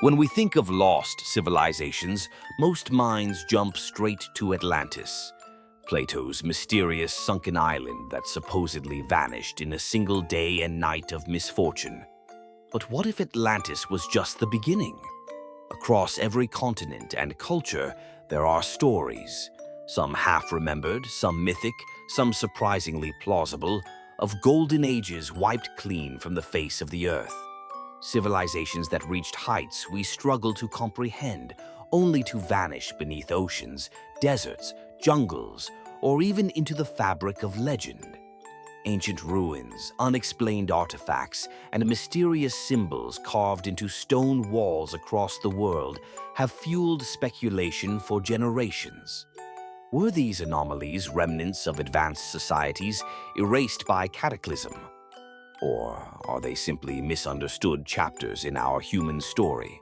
When we think of lost civilizations, most minds jump straight to Atlantis, Plato's mysterious sunken island that supposedly vanished in a single day and night of misfortune. But what if Atlantis was just the beginning? Across every continent and culture, there are stories, some half-remembered, some mythic, some surprisingly plausible, of golden ages wiped clean from the face of the earth. Civilizations that reached heights we struggle to comprehend, only to vanish beneath oceans, deserts, jungles, or even into the fabric of legend. Ancient ruins, unexplained artifacts, and mysterious symbols carved into stone walls across the world have fueled speculation for generations. Were these anomalies remnants of advanced societies erased by cataclysm? Or are they simply misunderstood chapters in our human story?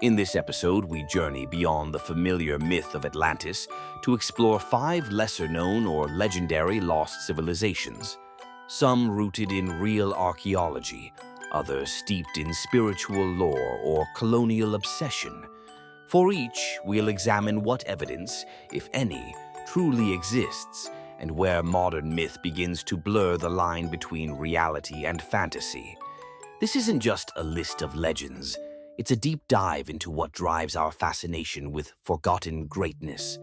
In this episode, we journey beyond the familiar myth of Atlantis to explore 5 lesser-known or legendary lost civilizations, some rooted in real archaeology, others steeped in spiritual lore or colonial obsession. For each, we'll examine what evidence, if any, truly exists, and where modern myth begins to blur the line between reality and fantasy. This isn't just a list of legends. It's a deep dive into what drives our fascination with forgotten greatness.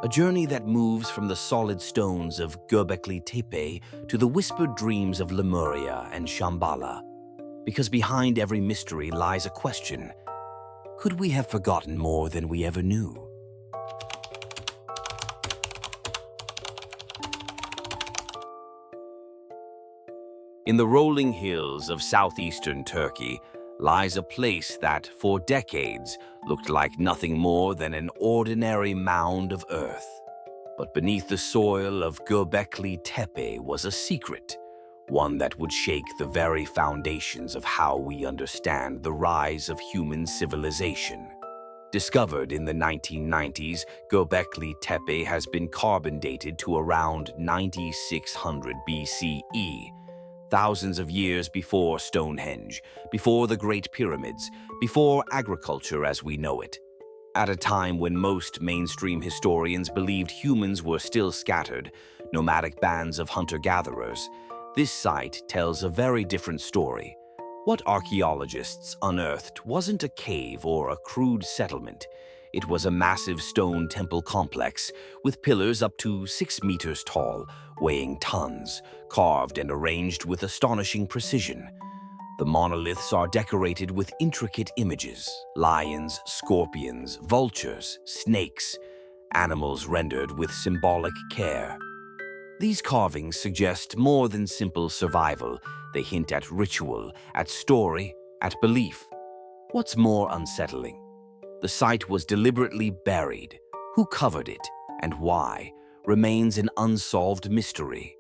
A journey that moves from the solid stones of Göbekli Tepe to the whispered dreams of Lemuria and Shambhala. Because behind every mystery lies a question: could we have forgotten more than we ever knew? In the rolling hills of southeastern Turkey lies a place that, for decades, looked like nothing more than an ordinary mound of earth. But beneath the soil of Göbekli Tepe was a secret, one that would shake the very foundations of how we understand the rise of human civilization. Discovered in the 1990s, Göbekli Tepe has been carbon dated to around 9600 BCE, thousands of years before Stonehenge, before the Great Pyramids, before agriculture as we know it. At a time when most mainstream historians believed humans were still scattered, nomadic bands of hunter-gatherers, this site tells a very different story. What archaeologists unearthed wasn't a cave or a crude settlement. It was a massive stone temple complex with pillars up to 6 meters tall, weighing tons, carved and arranged with astonishing precision. The monoliths are decorated with intricate images: lions, scorpions, vultures, snakes, animals rendered with symbolic care. These carvings suggest more than simple survival. They hint at ritual, at story, at belief. What's more unsettling? The site was deliberately buried. Who covered it, and why, remains an unsolved mystery.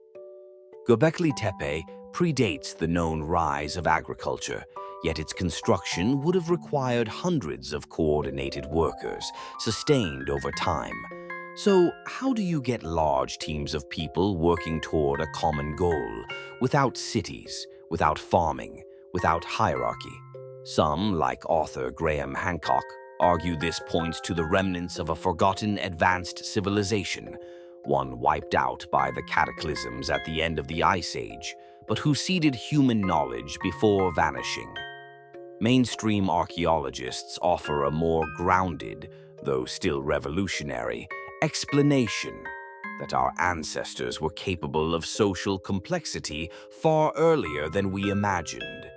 Göbekli Tepe predates the known rise of agriculture, yet its construction would have required hundreds of coordinated workers, sustained over time. So, how do you get large teams of people working toward a common goal, without cities, without farming, without hierarchy? Some, like author Graham Hancock, argue this points to the remnants of a forgotten advanced civilization, one wiped out by the cataclysms at the end of the Ice Age, but who seeded human knowledge before vanishing. Mainstream archaeologists offer a more grounded, though still revolutionary, explanation that our ancestors were capable of social complexity far earlier than we imagined.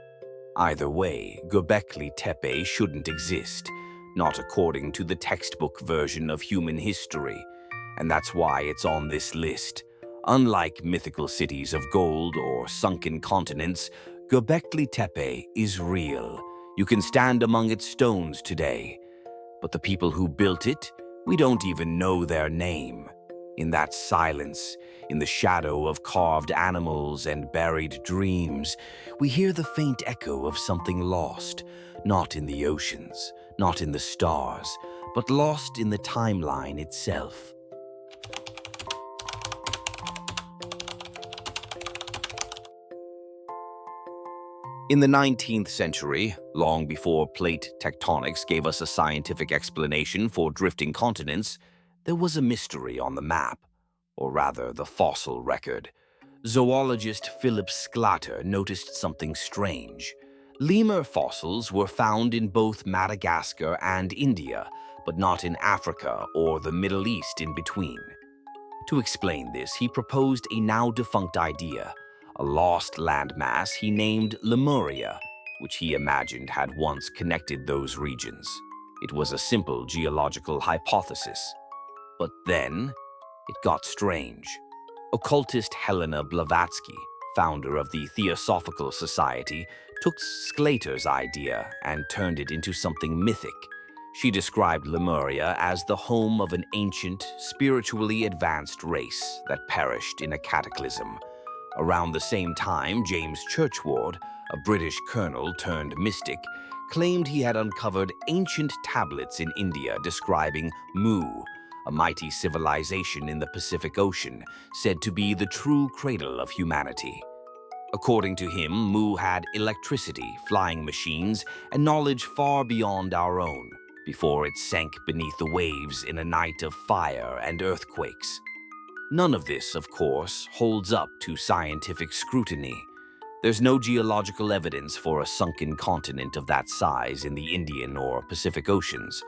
Either way, Göbekli Tepe shouldn't exist, not according to the textbook version of human history, and that's why it's on this list. Unlike mythical cities of gold or sunken continents, Göbekli Tepe is real. You can stand among its stones today. But the people who built it, we don't even know their name. In that silence, in the shadow of carved animals and buried dreams, we hear the faint echo of something lost, not in the oceans, not in the stars, but lost in the timeline itself. In the 19th century, long before plate tectonics gave us a scientific explanation for drifting continents, there was a mystery on the map, or rather the fossil record. Zoologist Philip Sclater noticed something strange. Lemur fossils were found in both Madagascar and India, but not in Africa or the Middle East in between. To explain this, he proposed a now-defunct idea, a lost landmass he named Lemuria, which he imagined had once connected those regions. It was a simple geological hypothesis. But then, it got strange. Occultist Helena Blavatsky, founder of the Theosophical Society, took Sclater's idea and turned it into something mythic. She described Lemuria as the home of an ancient, spiritually advanced race that perished in a cataclysm. Around the same time, James Churchward, a British colonel turned mystic, claimed he had uncovered ancient tablets in India describing Mu, a mighty civilization in the Pacific Ocean, said to be the true cradle of humanity. According to him, Mu had electricity, flying machines, and knowledge far beyond our own, before it sank beneath the waves in a night of fire and earthquakes. None of this, of course, holds up to scientific scrutiny. There's no geological evidence for a sunken continent of that size in the Indian or Pacific Oceans.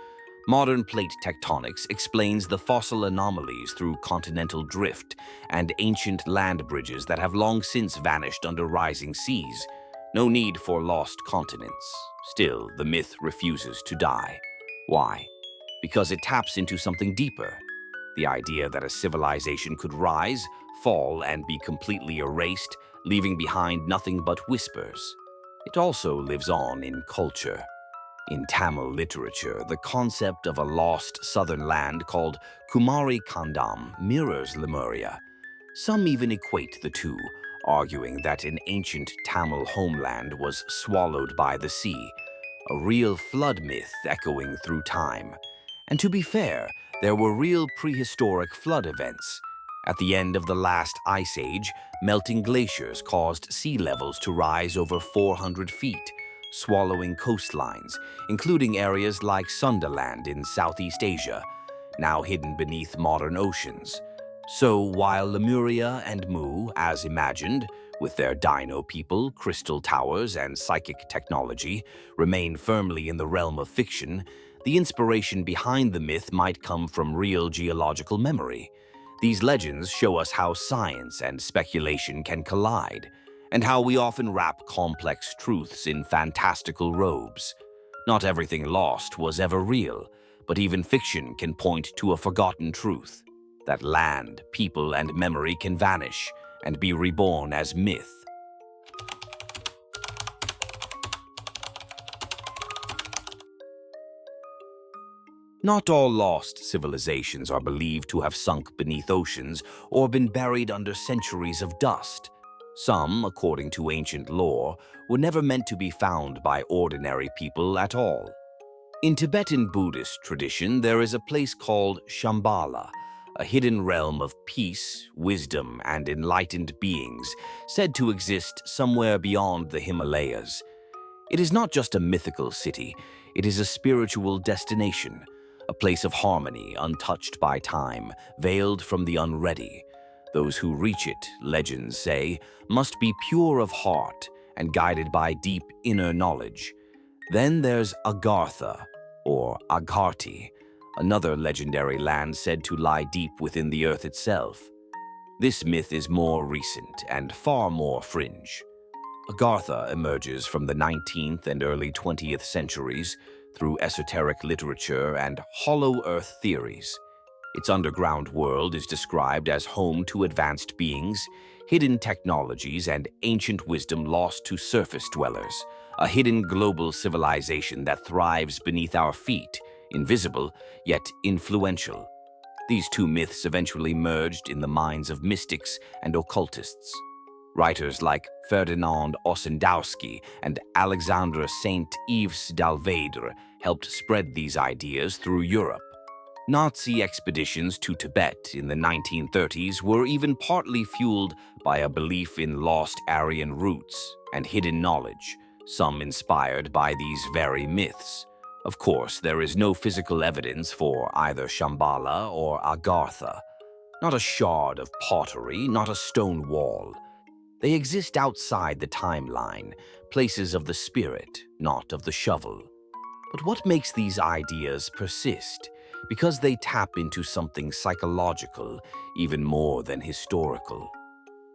Modern plate tectonics explains the fossil anomalies through continental drift and ancient land bridges that have long since vanished under rising seas. No need for lost continents. Still, the myth refuses to die. Why? Because it taps into something deeper. The idea that a civilization could rise, fall, and be completely erased, leaving behind nothing but whispers. It also lives on in culture. In Tamil literature, the concept of a lost southern land called Kumari Kandam mirrors Lemuria. Some even equate the two, arguing that an ancient Tamil homeland was swallowed by the sea, a real flood myth echoing through time. And to be fair, there were real prehistoric flood events. At the end of the last ice age, melting glaciers caused sea levels to rise over 400 feet, swallowing coastlines, including areas like Sundaland in Southeast Asia, now hidden beneath modern oceans. So while Lemuria and Mu, as imagined, with their dino people, crystal towers, and psychic technology, remain firmly in the realm of fiction, the inspiration behind the myth might come from real geological memory. These legends show us how science and speculation can collide, and how we often wrap complex truths in fantastical robes. Not everything lost was ever real, but even fiction can point to a forgotten truth, that land, people, and memory can vanish and be reborn as myth. Not all lost civilizations are believed to have sunk beneath oceans or been buried under centuries of dust. Some, according to ancient lore, were never meant to be found by ordinary people at all. In Tibetan Buddhist tradition, there is a place called Shambhala, a hidden realm of peace, wisdom, and enlightened beings said to exist somewhere beyond the Himalayas. It is not just a mythical city, it is a spiritual destination, a place of harmony untouched by time, veiled from the unready. Those who reach it, legends say, must be pure of heart and guided by deep inner knowledge. Then there's Agartha, or Agarthi, another legendary land said to lie deep within the earth itself. This myth is more recent and far more fringe. Agartha emerges from the 19th and early 20th centuries through esoteric literature and hollow earth theories. Its underground world is described as home to advanced beings, hidden technologies, and ancient wisdom lost to surface dwellers, a hidden global civilization that thrives beneath our feet, invisible yet influential. These two myths eventually merged in the minds of mystics and occultists. Writers like Ferdinand Ossendowski and Alexandre Saint-Yves d'Alvèdre helped spread these ideas through Europe. Nazi expeditions to Tibet in the 1930s were even partly fueled by a belief in lost Aryan roots and hidden knowledge. some inspired by these very myths. Of course, there is no physical evidence for either Shambhala or Agartha. Not a shard of pottery, not a stone wall. They exist outside the timeline, places of the spirit, not of the shovel. But what makes these ideas persist? Because they tap into something psychological, even more than historical.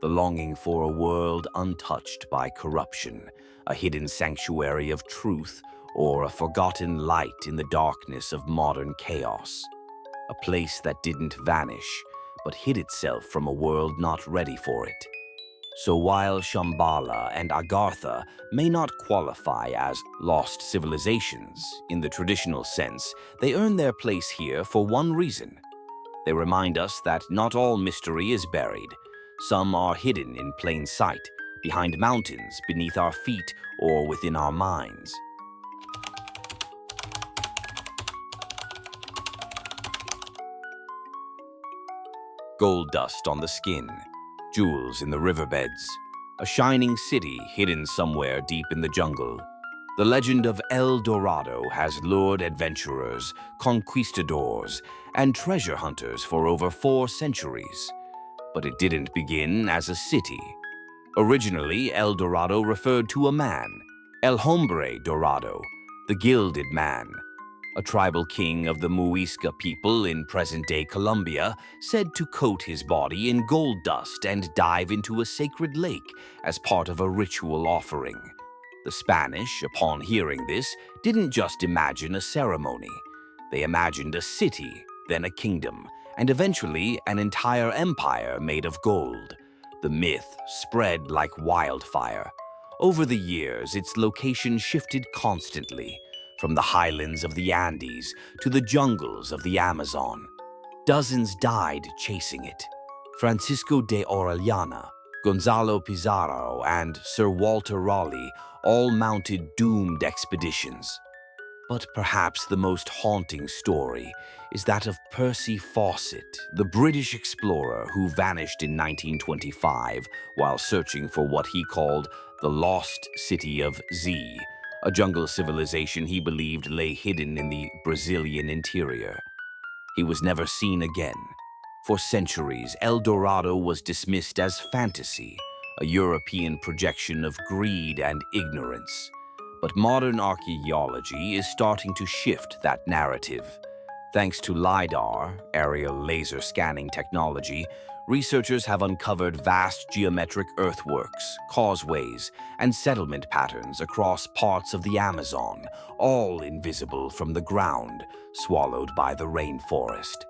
The longing for a world untouched by corruption, a hidden sanctuary of truth, or a forgotten light in the darkness of modern chaos. A place that didn't vanish, but hid itself from a world not ready for it. So while Shambhala and Agartha may not qualify as lost civilizations in the traditional sense, they earn their place here for one reason. They remind us that not all mystery is buried. Some are hidden in plain sight, behind mountains, beneath our feet, or within our minds. Gold dust on the skin, jewels in the riverbeds, a shining city hidden somewhere deep in the jungle. The legend of El Dorado has lured adventurers, conquistadors, and treasure hunters for over 4 centuries. But it didn't begin as a city. Originally, El Dorado referred to a man, El Hombre Dorado, the Gilded Man. A tribal king of the Muisca people in present-day Colombia, said to coat his body in gold dust and dive into a sacred lake as part of a ritual offering. The Spanish, upon hearing this, didn't just imagine a ceremony. They imagined a city, then a kingdom, and eventually an entire empire made of gold. The myth spread like wildfire. Over the years, its location shifted constantly, from the highlands of the Andes to the jungles of the Amazon. Dozens died chasing it. Francisco de Orellana, Gonzalo Pizarro, and Sir Walter Raleigh all mounted doomed expeditions. But perhaps the most haunting story is that of Percy Fawcett, the British explorer who vanished in 1925 while searching for what he called the lost city of Z, a jungle civilization he believed lay hidden in the Brazilian interior. He was never seen again. For centuries, El Dorado was dismissed as fantasy, a European projection of greed and ignorance. But modern archaeology is starting to shift that narrative. Thanks to LiDAR, aerial laser scanning technology, researchers have uncovered vast geometric earthworks, causeways, and settlement patterns across parts of the Amazon, all invisible from the ground, swallowed by the rainforest.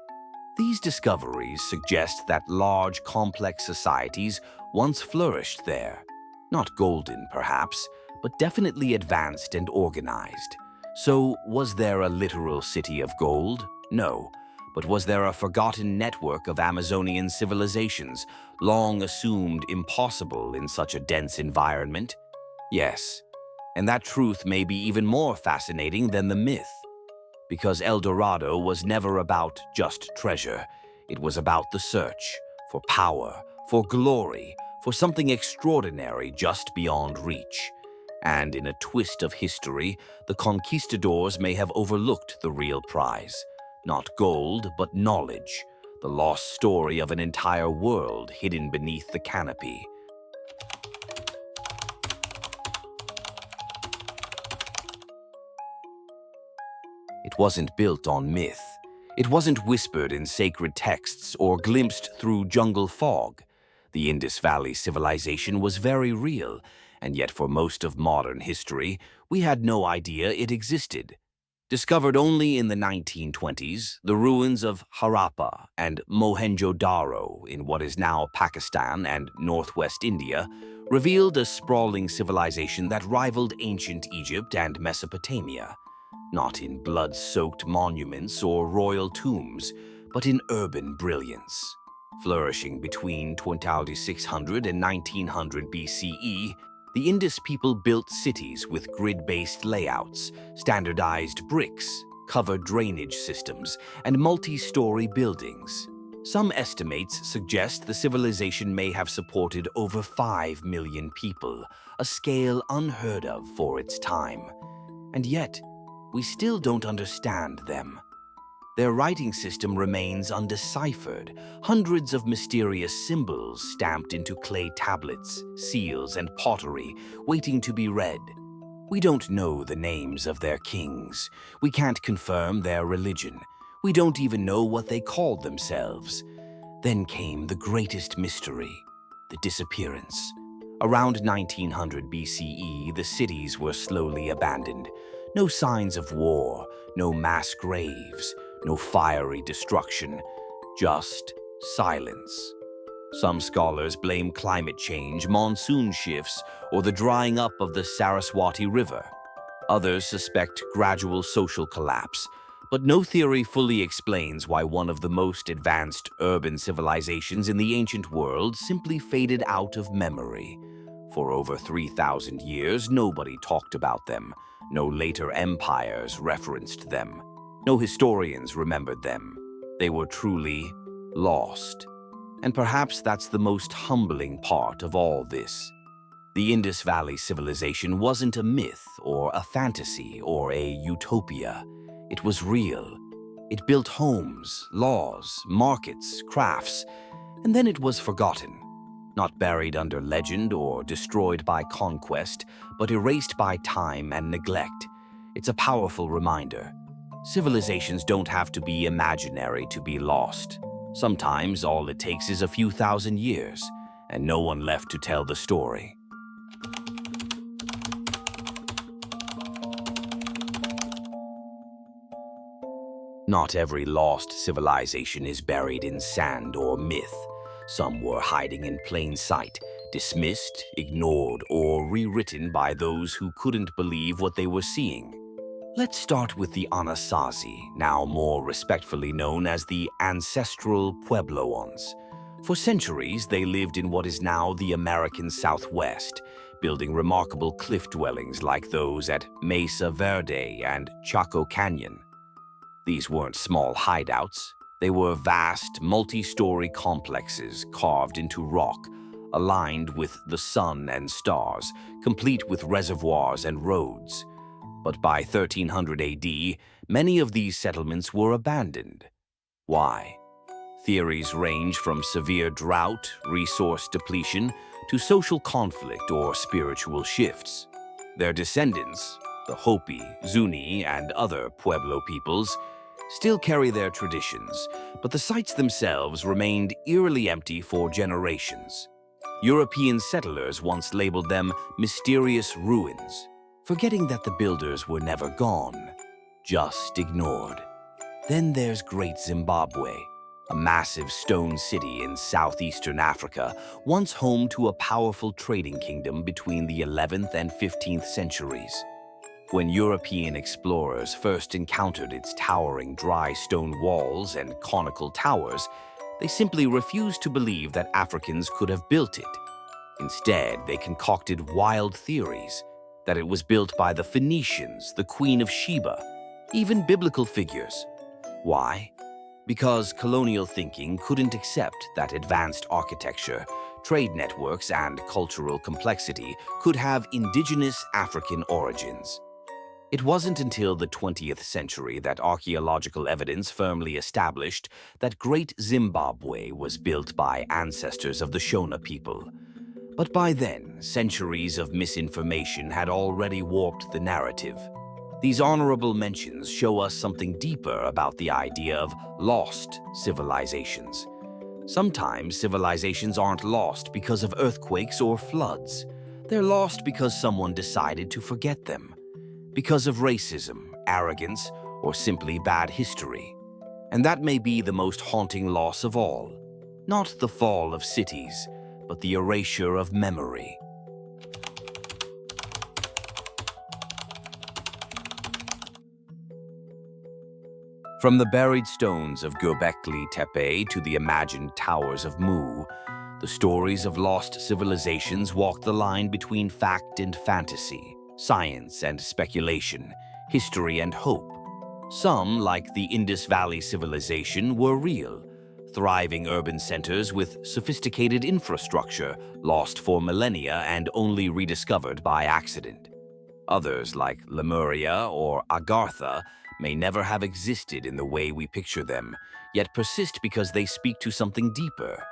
These discoveries suggest that large, complex societies once flourished there. Not golden, perhaps, but definitely advanced and organized. So, was there a literal city of gold? No. But was there a forgotten network of Amazonian civilizations, long assumed impossible in such a dense environment? Yes. And that truth may be even more fascinating than the myth. Because El Dorado was never about just treasure. It was about the search for power, for glory, for something extraordinary just beyond reach. And in a twist of history, the conquistadors may have overlooked the real prize. Not gold, but knowledge, the lost story of an entire world hidden beneath the canopy. It wasn't built on myth. It wasn't whispered in sacred texts or glimpsed through jungle fog. The Indus Valley civilization was very real, and yet for most of modern history, we had no idea it existed. Discovered only in the 1920s, the ruins of Harappa and Mohenjo-Daro in what is now Pakistan and northwest India revealed a sprawling civilization that rivaled ancient Egypt and Mesopotamia. Not in blood-soaked monuments or royal tombs, but in urban brilliance. Flourishing between 2600 and 1900 BCE, the Indus people built cities with grid-based layouts, standardized bricks, covered drainage systems, and multi-story buildings. Some estimates suggest the civilization may have supported over 5 million people, a scale unheard of for its time. And yet, we still don't understand them. Their writing system remains undeciphered, hundreds of mysterious symbols stamped into clay tablets, seals, and pottery, waiting to be read. We don't know the names of their kings. We can't confirm their religion. We don't even know what they called themselves. Then came the greatest mystery, the disappearance. Around 1900 BCE, the cities were slowly abandoned. No signs of war, no mass graves, no fiery destruction, just silence. Some scholars blame climate change, monsoon shifts, or the drying up of the Saraswati River. Others suspect gradual social collapse, but no theory fully explains why one of the most advanced urban civilizations in the ancient world simply faded out of memory. For over 3,000 years, nobody talked about them. No later empires referenced them. No historians remembered them. They were truly lost. And perhaps that's the most humbling part of all this. The Indus Valley civilization wasn't a myth or a fantasy or a utopia. It was real. It built homes, laws, markets, crafts, and then it was forgotten. Not buried under legend or destroyed by conquest, but erased by time and neglect. It's a powerful reminder. Civilizations don't have to be imaginary to be lost. Sometimes all it takes is a few thousand years, and no one left to tell the story. Not every lost civilization is buried in sand or myth. Some were hiding in plain sight, dismissed, ignored, or rewritten by those who couldn't believe what they were seeing. Let's start with the Anasazi, now more respectfully known as the ancestral Puebloans. For centuries, they lived in what is now the American Southwest, building remarkable cliff dwellings like those at Mesa Verde and Chaco Canyon. These weren't small hideouts. They were vast, multi-story complexes carved into rock, aligned with the sun and stars, complete with reservoirs and roads. But by 1300 AD, many of these settlements were abandoned. Why? Theories range from severe drought, resource depletion, to social conflict or spiritual shifts. Their descendants, the Hopi, Zuni, and other Pueblo peoples, still carry their traditions, but the sites themselves remained eerily empty for generations. European settlers once labeled them mysterious ruins, forgetting that the builders were never gone, just ignored. Then there's Great Zimbabwe, a massive stone city in southeastern Africa, once home to a powerful trading kingdom between the 11th and 15th centuries. When European explorers first encountered its towering dry stone walls and conical towers, they simply refused to believe that Africans could have built it. Instead, they concocted wild theories that it was built by the Phoenicians, the Queen of Sheba, even biblical figures. Why? Because colonial thinking couldn't accept that advanced architecture, trade networks, and cultural complexity could have indigenous African origins. It wasn't until the 20th century that archaeological evidence firmly established that Great Zimbabwe was built by ancestors of the Shona people. But by then, centuries of misinformation had already warped the narrative. These honorable mentions show us something deeper about the idea of lost civilizations. Sometimes civilizations aren't lost because of earthquakes or floods. They're lost because someone decided to forget them. Because of racism, arrogance, or simply bad history. And that may be the most haunting loss of all. Not the fall of cities, but the erasure of memory. From the buried stones of Göbekli Tepe to the imagined towers of Mu, the stories of lost civilizations walk the line between fact and fantasy, science and speculation, history and hope. Some, like the Indus Valley civilization, were real, thriving urban centers with sophisticated infrastructure lost for millennia and only rediscovered by accident. Others, like Lemuria or Agartha, may never have existed in the way we picture them, yet persist because they speak to something deeper,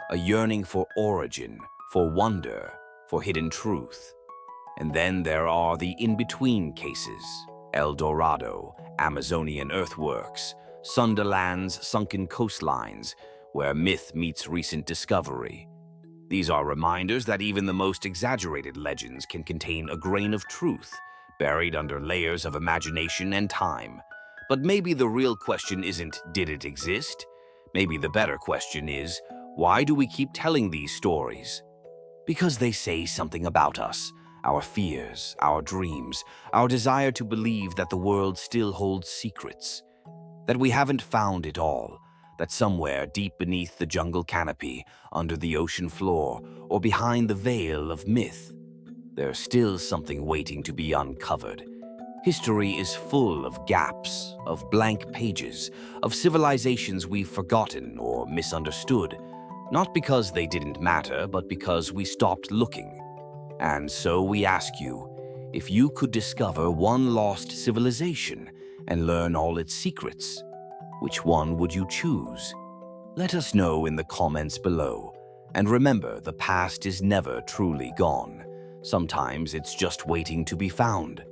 a yearning for origin, for wonder, for hidden truth. And then there are the in-between cases: El Dorado, Amazonian earthworks, Sunderland's sunken coastlines, where myth meets recent discovery. These are reminders that even the most exaggerated legends can contain a grain of truth, buried under layers of imagination and time. But maybe the real question isn't, did it exist? Maybe the better question is, why do we keep telling these stories? Because they say something about us, our fears, our dreams, our desire to believe that the world still holds secrets, that we haven't found it all, that somewhere deep beneath the jungle canopy, under the ocean floor, or behind the veil of myth, there's still something waiting to be uncovered. History is full of gaps, of blank pages, of civilizations we've forgotten or misunderstood, not because they didn't matter, but because we stopped looking. And so we ask you, if you could discover one lost civilization and learn all its secrets, which one would you choose? Let us know in the comments below. And remember, the past is never truly gone. Sometimes it's just waiting to be found.